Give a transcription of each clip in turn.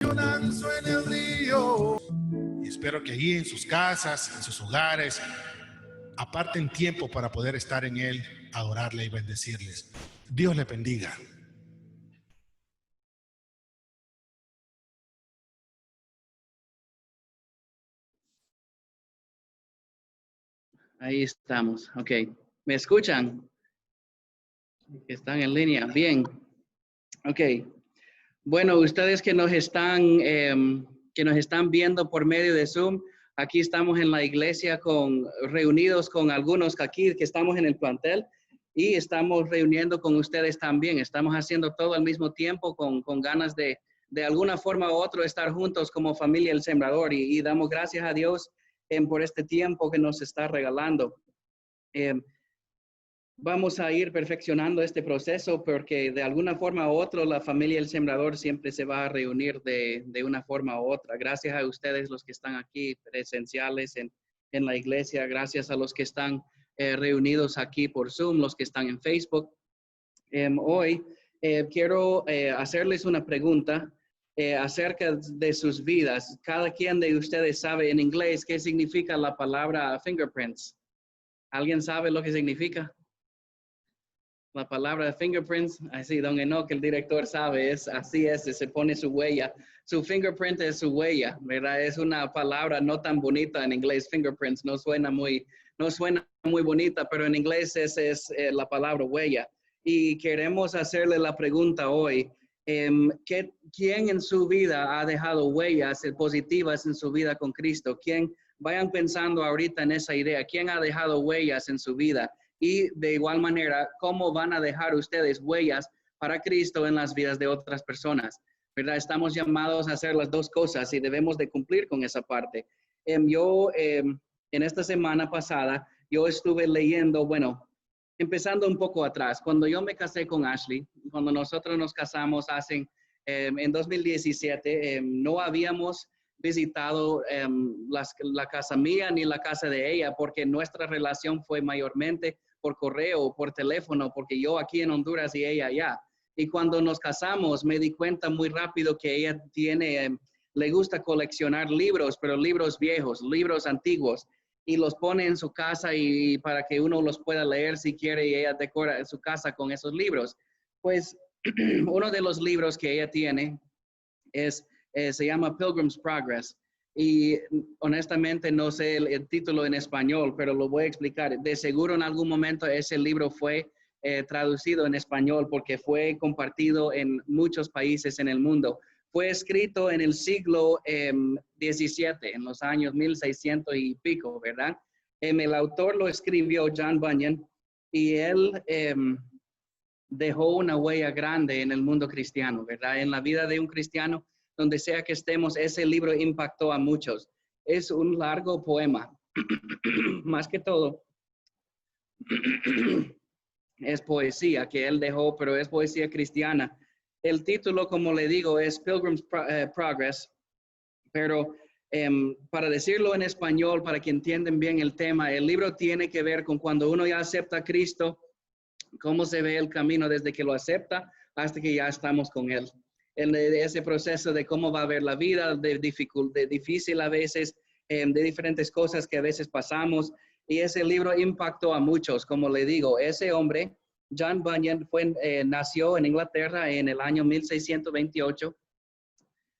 Yo lanzo en el río. Y espero que allí en sus casas, en sus hogares, aparten tiempo para poder estar en Él, adorarle y bendecirles. Dios le bendiga. Ahí estamos. Ok. ¿Me escuchan? Están en línea. Bien. Ok. Bueno, ustedes que nos están viendo por medio de Zoom, aquí estamos en la iglesia reunidos con algunos aquí que estamos en el plantel y estamos reuniendo con ustedes también. Estamos haciendo todo al mismo tiempo con ganas de alguna forma u otra estar juntos como familia El Sembrador y damos gracias a Dios por este tiempo que nos está regalando. Vamos a ir perfeccionando este proceso porque de alguna forma u otra la familia El Sembrador siempre se va a reunir de una forma u otra. Gracias a ustedes los que están aquí presenciales en la iglesia, gracias a los que están reunidos aquí por Zoom, los que están en Facebook. Hoy quiero hacerles una pregunta acerca de sus vidas. Cada quien de ustedes sabe en inglés qué significa la palabra fingerprints. ¿Alguien sabe lo que significa? La palabra fingerprints, así, don Enoch, el director sabe, así es, se pone su huella. Su fingerprint es su huella, ¿verdad? Es una palabra no tan bonita en inglés, fingerprints, no suena muy bonita, pero en inglés es la palabra huella. Y queremos hacerle la pregunta hoy, ¿quién en su vida ha dejado huellas positivas en su vida con Cristo? Vayan pensando ahorita en esa idea, ¿quién ha dejado huellas en su vida? Y de igual manera, ¿cómo van a dejar ustedes huellas para Cristo en las vidas de otras personas? ¿Verdad? Estamos llamados a hacer las dos cosas y debemos de cumplir con esa parte. En esta semana pasada, yo estuve leyendo, bueno, empezando un poco atrás, cuando yo me casé con Ashley, cuando nosotros nos casamos en 2017, no habíamos visitado la casa mía ni la casa de ella, porque nuestra relación fue mayormente por correo o por teléfono, porque yo aquí en Honduras y ella allá. Y cuando nos casamos me di cuenta muy rápido que ella le gusta coleccionar libros, pero libros viejos, libros antiguos, y los pone en su casa y para que uno los pueda leer si quiere, y ella decora su casa con esos libros. Pues uno de los libros que ella tiene se llama Pilgrim's Progress. Y honestamente no sé el título en español, pero lo voy a explicar. De seguro en algún momento ese libro fue traducido en español porque fue compartido en muchos países en el mundo. Fue escrito en el siglo XVII, en los años 1600 y pico, ¿verdad? El autor lo escribió John Bunyan y él dejó una huella grande en el mundo cristiano, ¿verdad? En la vida de un cristiano, donde sea que estemos, ese libro impactó a muchos. Es un largo poema, más que todo. Es poesía que él dejó, pero es poesía cristiana. El título, como le digo, es Pilgrim's Progress, pero para decirlo en español, para que entiendan bien el tema, el libro tiene que ver con cuando uno ya acepta a Cristo, cómo se ve el camino desde que lo acepta hasta que ya estamos con Él. Ese proceso de cómo va a ver la vida, de difícil a veces, de diferentes cosas que a veces pasamos. Y ese libro impactó a muchos, como le digo. Ese hombre, John Bunyan, nació en Inglaterra en el año 1628.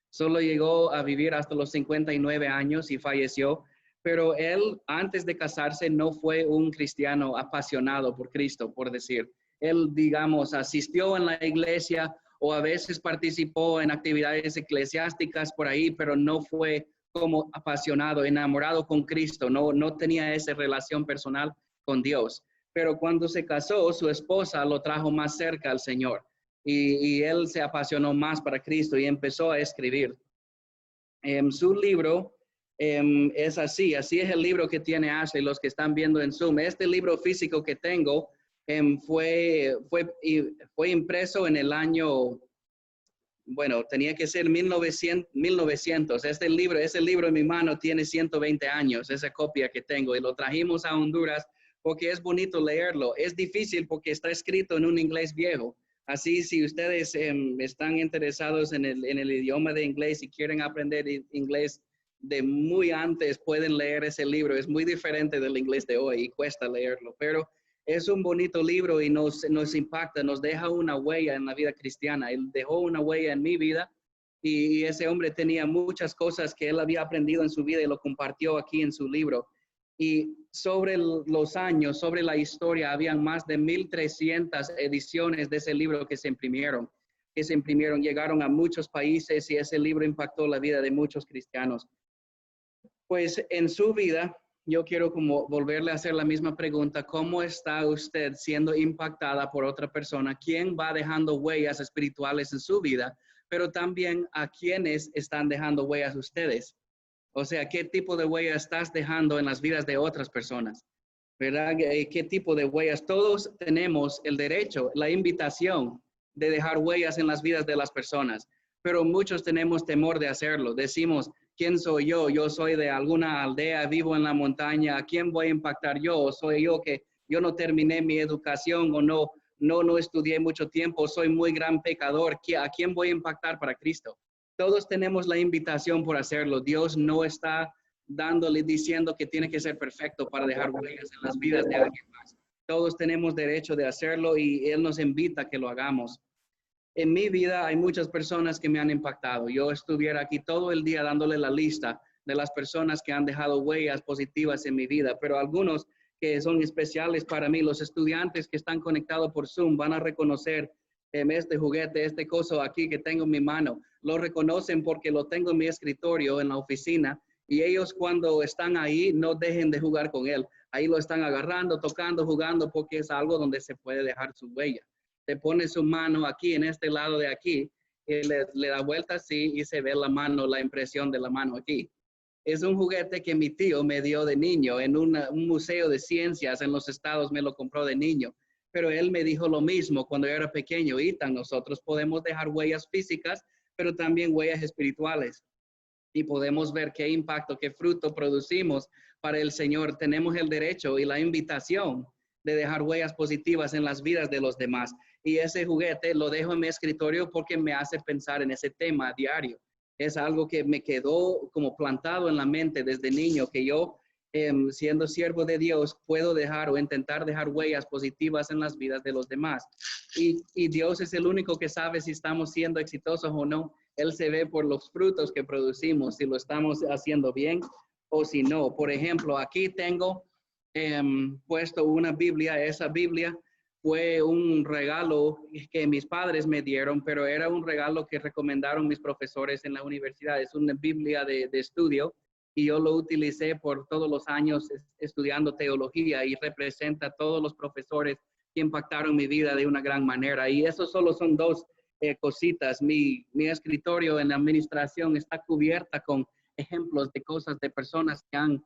Solo llegó a vivir hasta los 59 años y falleció. Pero él, antes de casarse, no fue un cristiano apasionado por Cristo, por decir. Él, digamos, asistió en la iglesia o a veces participó en actividades eclesiásticas por ahí, pero no fue como apasionado, enamorado con Cristo. No tenía esa relación personal con Dios. Pero cuando se casó, su esposa lo trajo más cerca al Señor. Y él se apasionó más para Cristo y empezó a escribir. Su libro es así es el libro que tiene Ashley, los que están viendo en Zoom. Este libro físico que tengo fue impreso en el año, bueno, tenía que ser 1900. Ese libro en mi mano tiene 120 años, esa copia que tengo, y lo trajimos a Honduras porque es bonito leerlo. Es difícil porque está escrito en un inglés viejo, Así, si ustedes están interesados en el idioma de inglés y quieren aprender inglés de muy antes, pueden leer ese libro. Es muy diferente del inglés de hoy y cuesta leerlo, pero es un bonito libro y nos impacta, nos deja una huella en la vida cristiana. Él dejó una huella en mi vida y ese hombre tenía muchas cosas que él había aprendido en su vida y lo compartió aquí en su libro. Y sobre los años, sobre la historia, habían más de 1,300 ediciones de ese libro que se imprimieron, llegaron a muchos países y ese libro impactó la vida de muchos cristianos. Pues en su vida, yo quiero como volverle a hacer la misma pregunta. ¿Cómo está usted siendo impactada por otra persona? ¿Quién va dejando huellas espirituales en su vida? Pero también a quienes están dejando huellas ustedes. O sea, ¿qué tipo de huella estás dejando en las vidas de otras personas? ¿Verdad? ¿Qué tipo de huellas? Todos tenemos el derecho, la invitación de dejar huellas en las vidas de las personas, pero muchos tenemos temor de hacerlo. Decimos, ¿quién soy yo? Yo soy de alguna aldea, vivo en la montaña. ¿A quién voy a impactar yo? ¿O soy yo que yo no terminé mi educación o no estudié mucho tiempo? Soy muy gran pecador. ¿A quién voy a impactar para Cristo? Todos tenemos la invitación por hacerlo. Dios no está diciendo que tiene que ser perfecto para dejar huellas en las vidas de alguien más. Todos tenemos derecho de hacerlo y Él nos invita a que lo hagamos. En mi vida hay muchas personas que me han impactado. Yo estuviera aquí todo el día dándole la lista de las personas que han dejado huellas positivas en mi vida, pero algunos que son especiales para mí, los estudiantes que están conectados por Zoom van a reconocer este juguete, este coso aquí que tengo en mi mano. Lo reconocen porque lo tengo en mi escritorio, en la oficina, y ellos cuando están ahí no dejen de jugar con él. Ahí lo están agarrando, tocando, jugando, porque es algo donde se puede dejar su huella. Te pone su mano aquí, en este lado de aquí, y le da vuelta así y se ve la mano, la impresión de la mano aquí. Es un juguete que mi tío me dio de niño en un museo de ciencias en los Estados, me lo compró de niño. Pero él me dijo lo mismo cuando yo era pequeño. Ethan, nosotros podemos dejar huellas físicas, pero también huellas espirituales. Y podemos ver qué impacto, qué fruto producimos para el Señor. Tenemos el derecho y la invitación de dejar huellas positivas en las vidas de los demás. Y ese juguete lo dejo en mi escritorio porque me hace pensar en ese tema a diario. Es algo que me quedó como plantado en la mente desde niño, que yo, siendo siervo de Dios, puedo dejar o intentar dejar huellas positivas en las vidas de los demás. Y Dios es el único que sabe si estamos siendo exitosos o no. Él se ve por los frutos que producimos, si lo estamos haciendo bien o si no. Por ejemplo, aquí tengo puesto una Biblia. Esa Biblia fue un regalo que mis padres me dieron, pero era un regalo que recomendaron mis profesores en la universidad. Es una Biblia de estudio y yo lo utilicé por todos los años estudiando teología y representa a todos los profesores que impactaron mi vida de una gran manera. Y eso solo son dos cositas. Mi escritorio en la administración está cubierta con ejemplos de cosas de personas que han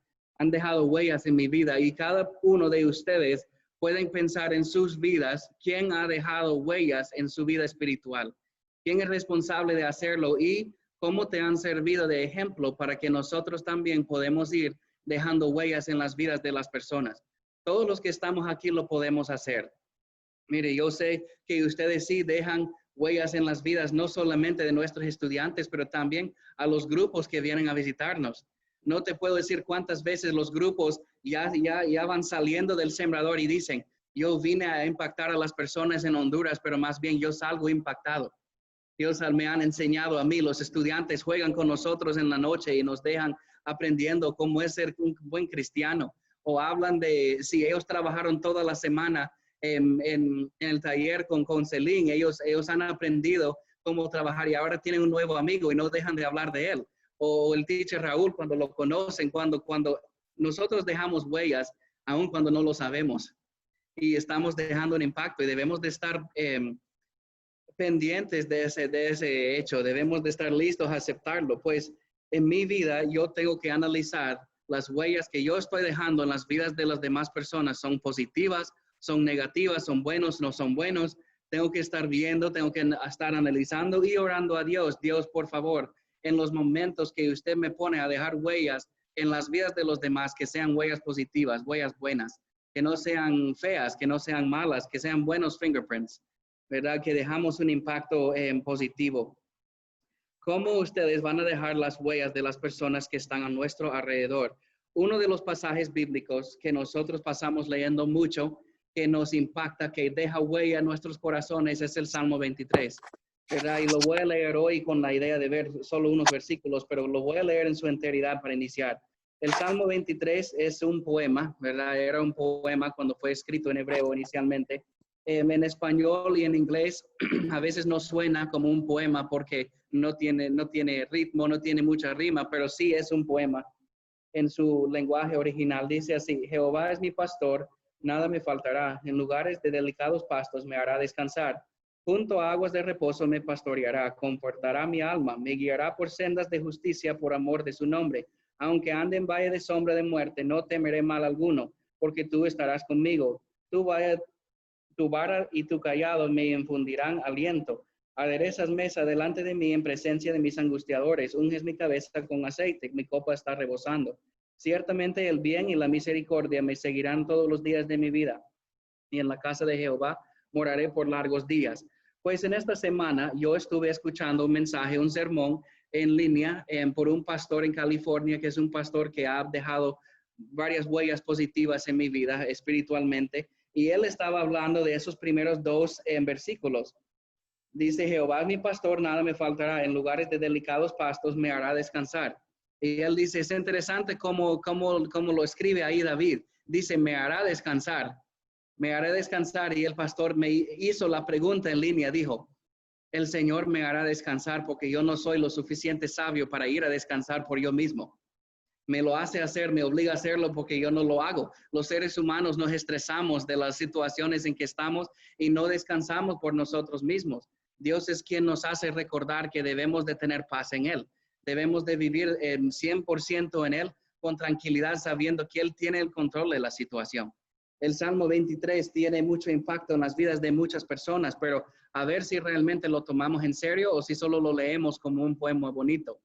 dejado huellas en mi vida, y cada uno de ustedes pueden pensar en sus vidas, quién ha dejado huellas en su vida espiritual, quién es responsable de hacerlo y cómo te han servido de ejemplo para que nosotros también podemos ir dejando huellas en las vidas de las personas. Todos los que estamos aquí lo podemos hacer. Mire, yo sé que ustedes sí dejan huellas en las vidas, no solamente de nuestros estudiantes, pero también a los grupos que vienen a visitarnos. No te puedo decir cuántas veces los grupos ya van saliendo del sembrador y dicen, yo vine a impactar a las personas en Honduras, pero más bien yo salgo impactado. Dios me han enseñado a mí, los estudiantes juegan con nosotros en la noche y nos dejan aprendiendo cómo es ser un buen cristiano. O hablan de si ellos trabajaron toda la semana en el taller con Celine, ellos han aprendido cómo trabajar y ahora tienen un nuevo amigo y no dejan de hablar de él. O el teacher Raúl, cuando lo conocen, cuando nosotros dejamos huellas, aun cuando no lo sabemos, y estamos dejando un impacto y debemos de estar pendientes de ese hecho, debemos de estar listos a aceptarlo. Pues en mi vida yo tengo que analizar las huellas que yo estoy dejando en las vidas de las demás personas. ¿Son positivas? ¿Son negativas? ¿Son buenos? ¿No son buenos? Tengo que estar viendo, tengo que estar analizando y orando a Dios. Dios, por favor, en los momentos que usted me pone a dejar huellas en las vidas de los demás, que sean huellas positivas, huellas buenas, que no sean feas, que no sean malas, que sean buenos fingerprints. ¿verdad? Que dejamos un impacto positivo. ¿Cómo ustedes van a dejar las huellas de las personas que están a nuestro alrededor? Uno de los pasajes bíblicos que nosotros pasamos leyendo mucho, que nos impacta, que deja huella en nuestros corazones, es el Salmo 23, ¿verdad? Y lo voy a leer hoy con la idea de ver solo unos versículos, pero lo voy a leer en su enteridad para iniciar. El Salmo 23 es un poema, ¿verdad? Era un poema cuando fue escrito en hebreo inicialmente. En español y en inglés a veces no suena como un poema porque no tiene ritmo, no tiene mucha rima, pero sí es un poema. En su lenguaje original dice así: Jehová es mi pastor, nada me faltará. En lugares de delicados pastos me hará descansar. Junto a aguas de reposo me pastoreará, confortará mi alma, me guiará por sendas de justicia por amor de su nombre. Aunque ande en valle de sombra de muerte, no temeré mal alguno, porque tú estarás conmigo. Tu vara y tu callado me infundirán aliento. Aderezas mesa delante de mí en presencia de mis angustiadores. Unges mi cabeza con aceite, mi copa está rebosando. Ciertamente el bien y la misericordia me seguirán todos los días de mi vida, y en la casa de Jehová moraré por largos días. Pues en esta semana yo estuve escuchando un mensaje, un sermón en línea por un pastor en California, que es un pastor que ha dejado varias huellas positivas en mi vida espiritualmente, y él estaba hablando de esos primeros dos versículos. Dice: Jehová es mi pastor, nada me faltará, en lugares de delicados pastos me hará descansar. Y él dice, es interesante cómo lo escribe ahí David. Dice, me hará descansar, me hará descansar. Y el pastor me hizo la pregunta en línea, dijo, el Señor me hará descansar porque yo no soy lo suficiente sabio para ir a descansar por yo mismo. Me lo hace hacer, me obliga a hacerlo porque yo no lo hago. Los seres humanos nos estresamos de las situaciones en que estamos y no descansamos por nosotros mismos. Dios es quien nos hace recordar que debemos de tener paz en Él. Debemos de vivir en 100% en Él, con tranquilidad, sabiendo que Él tiene el control de la situación. El Salmo 23 tiene mucho impacto en las vidas de muchas personas, pero a ver si realmente lo tomamos en serio o si solo lo leemos como un poema bonito.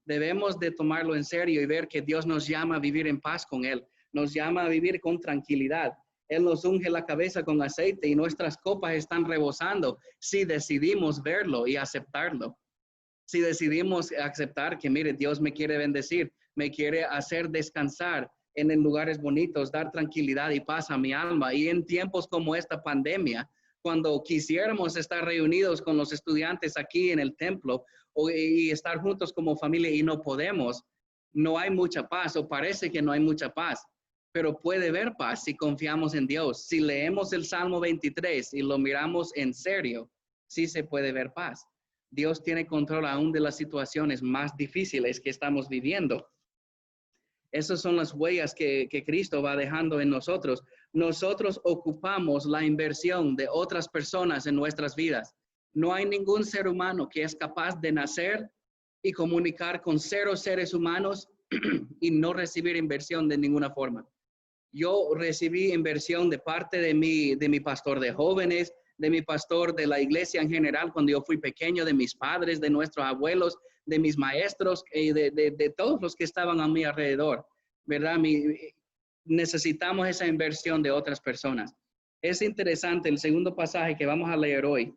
Debemos de tomarlo en serio y ver que Dios nos llama a vivir en paz con Él. Nos llama a vivir con tranquilidad. Él nos unge la cabeza con aceite y nuestras copas están rebosando si decidimos verlo y aceptarlo. Si decidimos aceptar que, mire, Dios me quiere bendecir, me quiere hacer descansar en lugares bonitos, dar tranquilidad y paz a mi alma. Y en tiempos como esta pandemia, cuando quisiéramos estar reunidos con los estudiantes aquí en el templo y estar juntos como familia y no podemos, no hay mucha paz o parece que no hay mucha paz, pero puede haber paz si confiamos en Dios. Si leemos el Salmo 23 y lo miramos en serio, sí se puede ver paz. Dios tiene control aún de las situaciones más difíciles que estamos viviendo. Esas son las huellas que Cristo va dejando en nosotros. Nosotros ocupamos la inversión de otras personas en nuestras vidas. No hay ningún ser humano que es capaz de nacer y comunicar con 0 seres humanos y no recibir inversión de ninguna forma. Yo recibí inversión de parte de mi pastor de jóvenes, de mi pastor de la iglesia en general cuando yo fui pequeño, de mis padres, de nuestros abuelos, de mis maestros y de todos los que estaban a mi alrededor, ¿verdad? Necesitamos esa inversión de otras personas. Es interesante, el segundo pasaje que vamos a leer hoy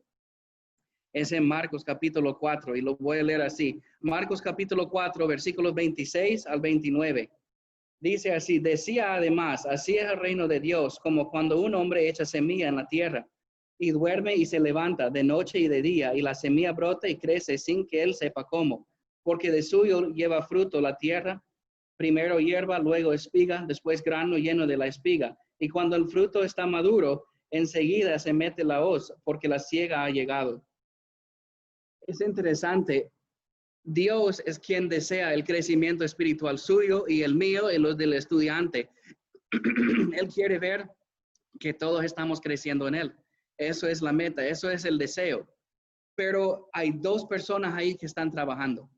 es en Marcos capítulo 4 y lo voy a leer así. Marcos capítulo 4, versículos 26 al 29. Dice así, decía además, así es el reino de Dios, como cuando un hombre echa semilla en la tierra y duerme y se levanta de noche y de día, y la semilla brota y crece sin que él sepa cómo, porque de suyo lleva fruto la tierra, primero hierba, luego espiga, después grano lleno de la espiga. Y cuando el fruto está maduro, enseguida se mete la hoz, porque la siega ha llegado. Es interesante. Dios es quien desea el crecimiento espiritual suyo y el mío y los del estudiante. Él quiere ver que todos estamos creciendo en Él. Eso es la meta, eso es el deseo. Pero hay 2 personas ahí que están trabajando.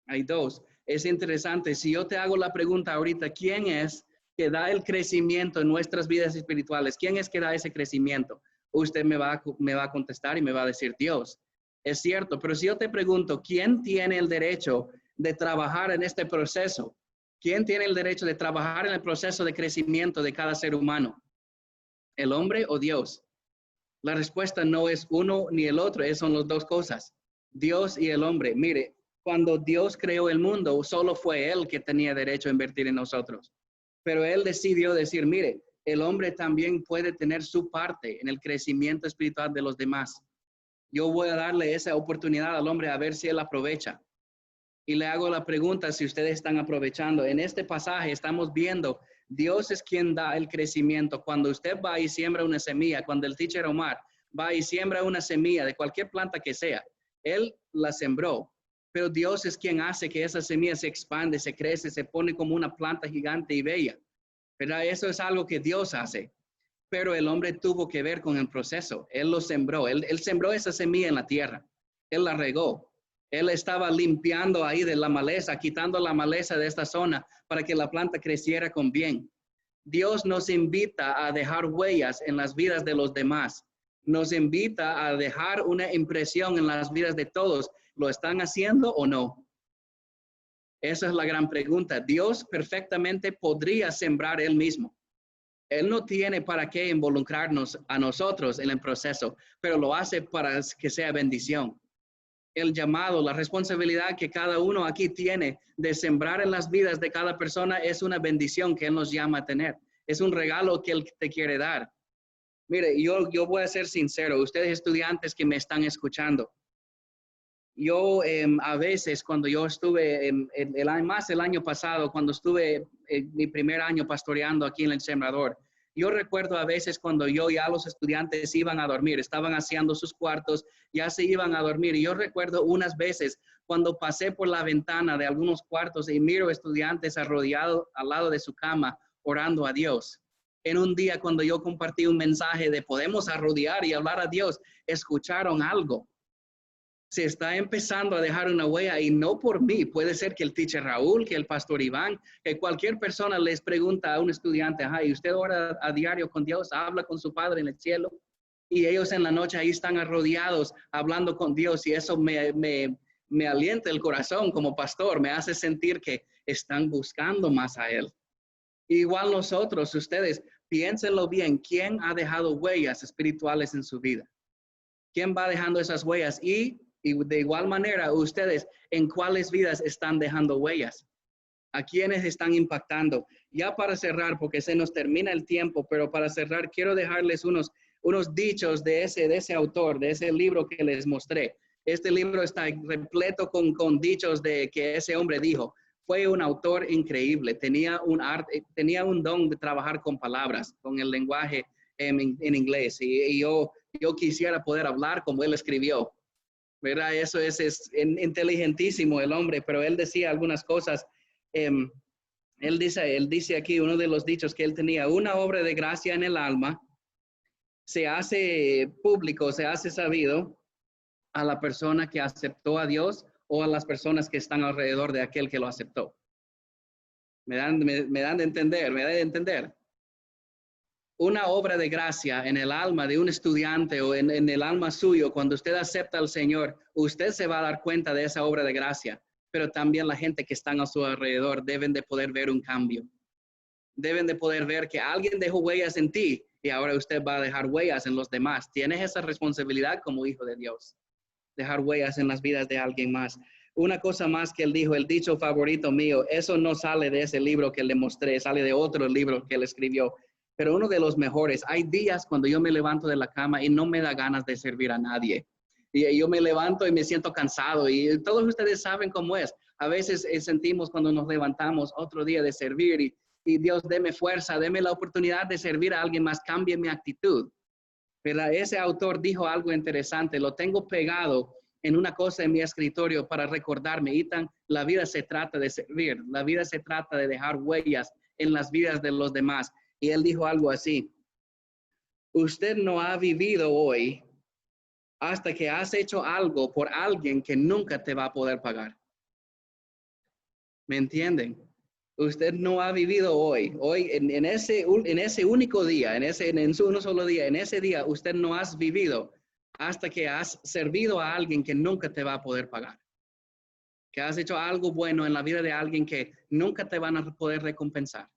Hay 2. Es interesante. Si yo te hago la pregunta ahorita, ¿quién es que da el crecimiento en nuestras vidas espirituales? ¿Quién es que da ese crecimiento? Usted me va a contestar y me va a decir Dios. Es cierto, pero si yo te pregunto, ¿quién tiene el derecho de trabajar en este proceso? ¿Quién tiene el derecho de trabajar en el proceso de crecimiento de cada ser humano? ¿El hombre o Dios? La respuesta no es uno ni el otro, son las dos cosas. Dios y el hombre. Mire, cuando Dios creó el mundo, solo fue Él que tenía derecho a invertir en nosotros. Pero Él decidió decir, mire, el hombre también puede tener su parte en el crecimiento espiritual de los demás. Yo voy a darle esa oportunidad al hombre a ver si él aprovecha. Y le hago la pregunta si ustedes están aprovechando. En este pasaje estamos viendo, Dios es quien da el crecimiento. Cuando usted va y siembra una semilla, cuando el teacher Omar va y siembra una semilla de cualquier planta que sea, él la sembró, pero Dios es quien hace que esa semilla se expande, se crece, se pone como una planta gigante y bella. ¿Verdad? Eso es algo que Dios hace. Pero el hombre tuvo que ver con el proceso. Él lo sembró. Él sembró esa semilla en la tierra. Él la regó. Él estaba limpiando ahí de la maleza, quitando la maleza de esta zona para que la planta creciera con bien. Dios nos invita a dejar huellas en las vidas de los demás. Nos invita a dejar una impresión en las vidas de todos. ¿Lo están haciendo o no? Esa es la gran pregunta. Dios perfectamente podría sembrar él mismo. Él no tiene para qué involucrarnos a nosotros en el proceso, pero lo hace para que sea bendición. El llamado, la responsabilidad que cada uno aquí tiene de sembrar en las vidas de cada persona es una bendición que Él nos llama a tener. Es un regalo que Él te quiere dar. Mire, yo voy a ser sincero, ustedes estudiantes que me están escuchando, yo a veces cuando yo estuve, el año pasado, cuando estuve en mi primer año pastoreando aquí en el Sembrador, yo recuerdo a veces cuando yo ya los estudiantes iban a dormir, estaban haciendo sus cuartos, ya se iban a dormir. Y yo recuerdo unas veces cuando pasé por la ventana de algunos cuartos y miro estudiantes arrodillados al lado de su cama orando a Dios. En un día cuando yo compartí un mensaje de podemos arrodillar y hablar a Dios, escucharon algo. Se está empezando a dejar una huella y no por mí. Puede ser que el teacher Raúl, que el pastor Iván, que cualquier persona les pregunta a un estudiante, ¿y usted ora a diario con Dios? ¿Habla con su Padre en el cielo? Y ellos en la noche ahí están arrodillados hablando con Dios y eso me alienta el corazón como pastor, me hace sentir que están buscando más a Él. Igual nosotros, ustedes, piénsenlo bien, ¿quién ha dejado huellas espirituales en su vida? ¿Quién va dejando esas huellas? Y de igual manera, ustedes, ¿en cuáles vidas están dejando huellas? ¿A quiénes están impactando? Ya para cerrar, porque se nos termina el tiempo, pero para cerrar, quiero dejarles unos dichos de ese autor, de ese libro que les mostré. Este libro está repleto con dichos de que ese hombre dijo. Fue un autor increíble, tenía un don de trabajar con palabras, con el lenguaje en inglés. Y yo quisiera poder hablar como él escribió. ¿Verdad? Eso es inteligentísimo el hombre, pero él decía algunas cosas. Él dice aquí, uno de los dichos que él tenía, una obra de gracia en el alma se hace público, se hace sabido a la persona que aceptó a Dios o a las personas que están alrededor de aquel que lo aceptó. Me dan de entender. Una obra de gracia en el alma de un estudiante o en el alma suyo, cuando usted acepta al Señor, usted se va a dar cuenta de esa obra de gracia, pero también la gente que están a su alrededor deben de poder ver un cambio. Deben de poder ver que alguien dejó huellas en ti y ahora usted va a dejar huellas en los demás. Tienes esa responsabilidad como hijo de Dios, dejar huellas en las vidas de alguien más. Una cosa más que él dijo, el dicho favorito mío, eso no sale de ese libro que le mostré, sale de otro libro que él escribió. Pero uno de los mejores, hay días cuando yo me levanto de la cama y no me da ganas de servir a nadie. Y yo me levanto y me siento cansado y todos ustedes saben cómo es. A veces sentimos cuando nos levantamos otro día de servir y Dios deme fuerza, deme la oportunidad de servir a alguien más, cambie mi actitud. Pero ese autor dijo algo interesante, lo tengo pegado en una cosa en mi escritorio para recordarme, Ethan, la vida se trata de servir, la vida se trata de dejar huellas en las vidas de los demás. Y él dijo algo así, usted no ha vivido hoy hasta que has hecho algo por alguien que nunca te va a poder pagar. ¿Me entienden? Usted no ha vivido hoy en ese único día, en un solo día, en ese día usted no has vivido hasta que has servido a alguien que nunca te va a poder pagar. Que has hecho algo bueno en la vida de alguien que nunca te van a poder recompensar.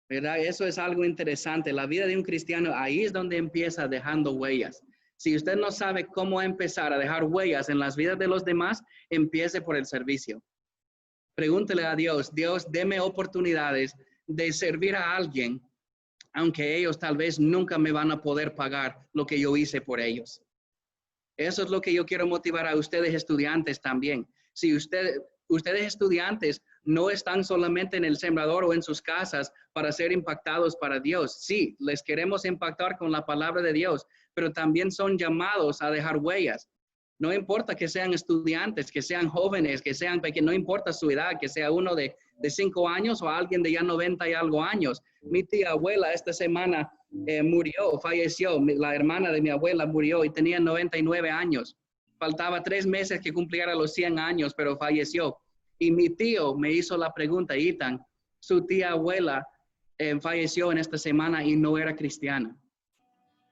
¿verdad? Eso es algo interesante. La vida de un cristiano, ahí es donde empieza dejando huellas. Si usted no sabe cómo empezar a dejar huellas en las vidas de los demás, empiece por el servicio. Pregúntele a Dios, Dios, deme oportunidades de servir a alguien, aunque ellos tal vez nunca me van a poder pagar lo que yo hice por ellos. Eso es lo que yo quiero motivar a ustedes estudiantes también. Si ustedes estudiantes no están solamente en el sembrador o en sus casas para ser impactados para Dios. Sí, les queremos impactar con la palabra de Dios, pero también son llamados a dejar huellas. No importa que sean estudiantes, que sean jóvenes, que sean pequeños, no importa su edad, que sea uno de 5 años o alguien de ya 90 y algo años. Mi tía abuela esta semana falleció, la hermana de mi abuela murió y tenía 99 años. Faltaba 3 meses que cumpliera los 100 años, pero falleció. Y mi tío me hizo la pregunta, Ethan, su tía abuela falleció en esta semana y no era cristiana.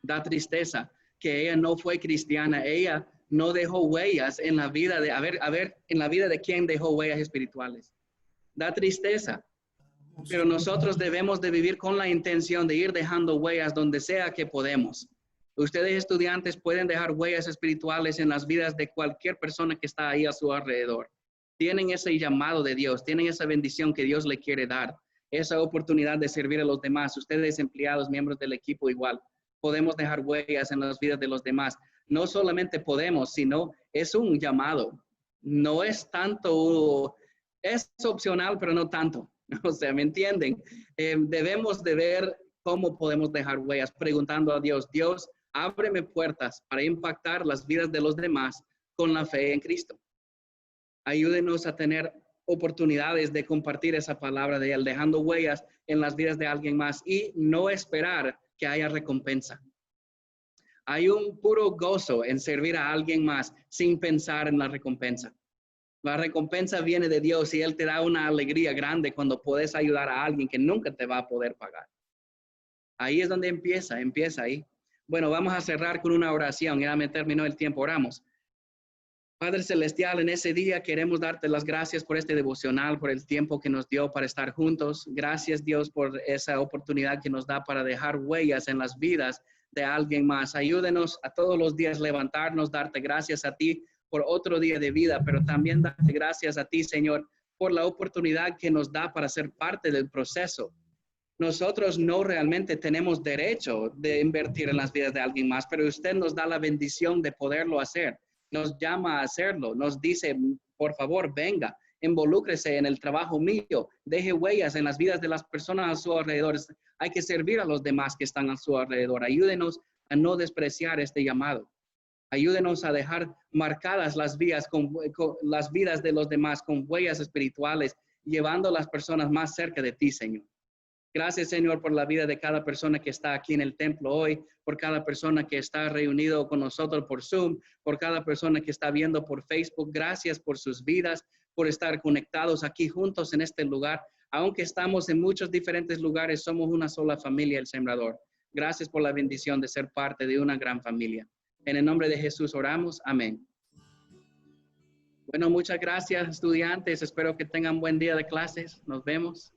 Da tristeza que ella no fue cristiana, ella no dejó huellas en la vida de, en la vida de quien dejó huellas espirituales. Da tristeza. Pero nosotros debemos de vivir con la intención de ir dejando huellas donde sea que podemos. Ustedes estudiantes pueden dejar huellas espirituales en las vidas de cualquier persona que está ahí a su alrededor. Tienen ese llamado de Dios, tienen esa bendición que Dios le quiere dar, esa oportunidad de servir a los demás. Ustedes empleados, miembros del equipo igual, podemos dejar huellas en las vidas de los demás. No solamente podemos, sino es un llamado. No es tanto, es opcional, pero no tanto. O sea, ¿me entienden? Debemos de ver cómo podemos dejar huellas, preguntando a Dios, Dios, ábreme puertas para impactar las vidas de los demás con la fe en Cristo. Ayúdenos a tener oportunidades de compartir esa palabra de Él, dejando huellas en las vidas de alguien más y no esperar que haya recompensa. Hay un puro gozo en servir a alguien más sin pensar en la recompensa. La recompensa viene de Dios y Él te da una alegría grande cuando puedes ayudar a alguien que nunca te va a poder pagar. Ahí es donde empieza ahí. Bueno, vamos a cerrar con una oración. Ya me terminó el tiempo, oramos. Padre Celestial, en ese día queremos darte las gracias por este devocional, por el tiempo que nos dio para estar juntos. Gracias, Dios, por esa oportunidad que nos da para dejar huellas en las vidas de alguien más. Ayúdenos a todos los días levantarnos, darte gracias a ti por otro día de vida, pero también darte gracias a ti, Señor, por la oportunidad que nos da para ser parte del proceso. Nosotros no realmente tenemos derecho de invertir en las vidas de alguien más, pero usted nos da la bendición de poderlo hacer. Nos llama a hacerlo, nos dice, por favor, venga, involúcrese en el trabajo mío, deje huellas en las vidas de las personas a su alrededor. Hay que servir a los demás que están a su alrededor. Ayúdenos a no despreciar este llamado. Ayúdenos a dejar marcadas las vidas las vidas de los demás con huellas espirituales, llevando a las personas más cerca de ti, Señor. Gracias, Señor, por la vida de cada persona que está aquí en el templo hoy, por cada persona que está reunido con nosotros por Zoom, por cada persona que está viendo por Facebook. Gracias por sus vidas, por estar conectados aquí juntos en este lugar. Aunque estamos en muchos diferentes lugares, somos una sola familia, el Sembrador. Gracias por la bendición de ser parte de una gran familia. En el nombre de Jesús oramos. Amén. Bueno, muchas gracias, estudiantes. Espero que tengan buen día de clases. Nos vemos.